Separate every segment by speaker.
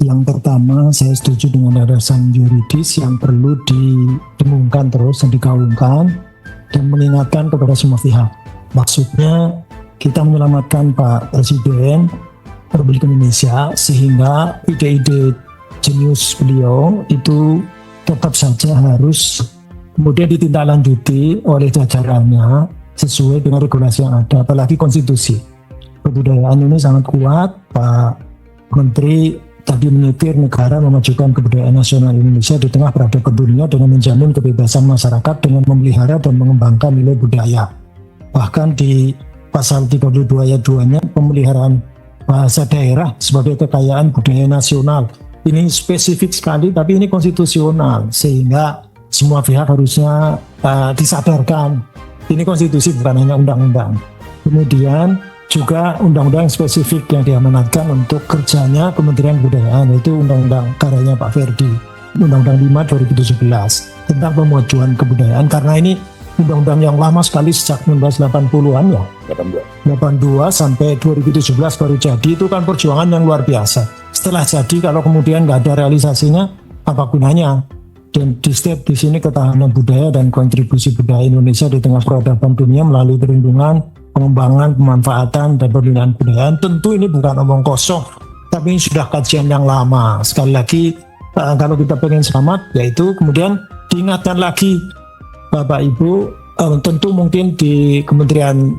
Speaker 1: Yang pertama, saya setuju dengan alasan yuridis yang perlu didengungkan terus dan digaungkan dan mengingatkan kepada semua pihak. Maksudnya kita menyelamatkan Pak Presiden Republik Indonesia sehingga ide-ide jenius beliau itu tetap saja harus kemudian ditindaklanjuti oleh jajarannya sesuai dengan regulasi yang ada, apalagi konstitusi. Kebudayaan ini sangat kuat. Pak Menteri tadi menyetir negara memajukan kebudayaan nasional Indonesia di tengah peradaban dunia dengan menjamin kebebasan masyarakat dengan memelihara dan mengembangkan nilai budaya. Bahkan di pasal 32 ayat 2-nya pemeliharaan bahasa daerah sebagai kekayaan budaya nasional. Ini spesifik sekali tapi ini konstitusional sehingga semua pihak harusnya disadarkan. Ini konstitusi bukan hanya undang-undang. Kemudian juga undang-undang spesifik yang diamanatkan untuk kerjanya Kementerian Kebudayaan, yaitu undang-undang karyanya Pak Ferdi, Undang-Undang 5 2017 tentang pemajuan kebudayaan, karena ini undang-undang yang lama sekali sejak 1980-an ya. 82 sampai 2017 baru jadi, itu kan perjuangan yang luar biasa. Setelah jadi kalau kemudian nggak ada realisasinya, apa gunanya? Dan di step di sini ketahanan budaya dan kontribusi budaya Indonesia di tengah peradaban dunia melalui perlindungan, pengembangan, pemanfaatan, dan pembinaan kebudayaan. Tentu ini bukan omong kosong, tapi ini sudah kajian yang lama. Sekali lagi, kalau kita pengen selamat, yaitu kemudian diingatkan lagi Bapak Ibu, tentu mungkin di Kementerian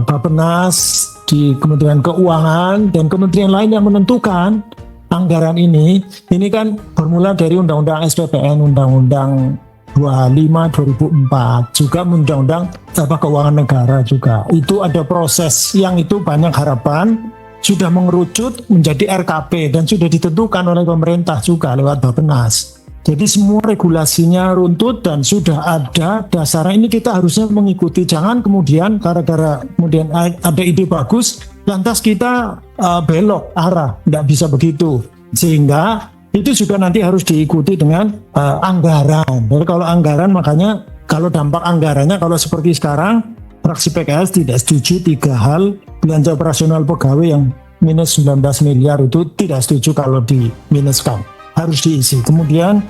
Speaker 1: Bappenas, di Kementerian Keuangan, dan kementerian lain yang menentukan anggaran ini kan bermula dari Undang-Undang SPPN, Undang-Undang 25 2004, juga Undang-Undang Keuangan Negara juga. Itu ada proses yang itu banyak harapan sudah mengerucut menjadi RKP dan sudah ditentukan oleh pemerintah juga lewat Bappenas. Jadi semua regulasinya runtut dan sudah ada dasarnya. Ini kita harusnya mengikuti, jangan kemudian gara-gara kemudian ada ide bagus lantas kita belok arah, tidak bisa begitu. Sehingga itu juga nanti harus diikuti dengan anggaran. Jadi kalau anggaran, makanya kalau dampak anggarannya, kalau seperti sekarang fraksi PKS tidak setuju 3 hal. Belanja operasional pegawai yang minus 19 miliar itu tidak setuju kalau diminuskan, harus diisi. Kemudian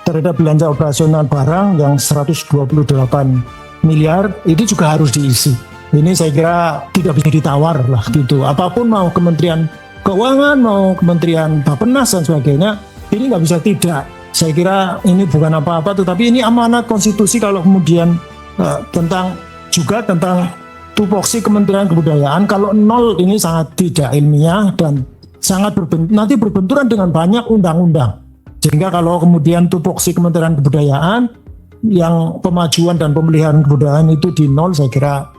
Speaker 1: terhadap belanja operasional barang yang 128 miliar itu juga harus diisi. Ini saya kira tidak bisa ditawar lah gitu. Apapun mau Kementerian Keuangan, mau Kementerian Bappenas dan sebagainya, ini nggak bisa tidak. Saya kira ini bukan apa-apa, tetapi ini amanat konstitusi. Kalau kemudian tentang tupoksi Kementerian Kebudayaan, kalau nol ini sangat tidak ilmiah dan sangat nanti berbenturan dengan banyak undang-undang. Sehingga kalau kemudian tupoksi Kementerian Kebudayaan yang pemajuan dan pemeliharaan kebudayaan itu di nol, saya kira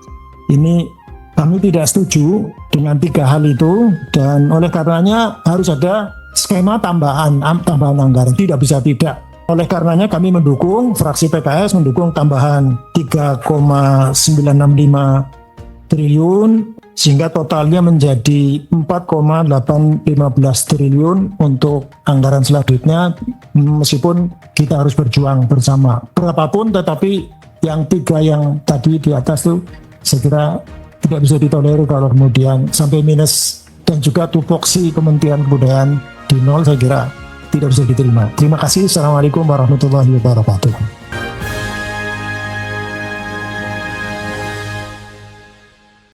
Speaker 1: ini kami tidak setuju dengan 3 hal itu, dan oleh karenanya harus ada skema tambahan anggaran, tidak bisa tidak. Oleh karenanya kami mendukung, fraksi PKS mendukung tambahan 3,965 triliun sehingga totalnya menjadi 4,815 triliun untuk anggaran selanjutnya, meskipun kita harus berjuang bersama berapapun, tetapi yang 3 yang tadi di atas itu saya kira tidak bisa ditolerir kalau kemudian sampai minus, dan juga tupoksi Kementerian Kebudayaan di nol saya kira tidak bisa diterima. Terima kasih. Assalamualaikum warahmatullahi wabarakatuh.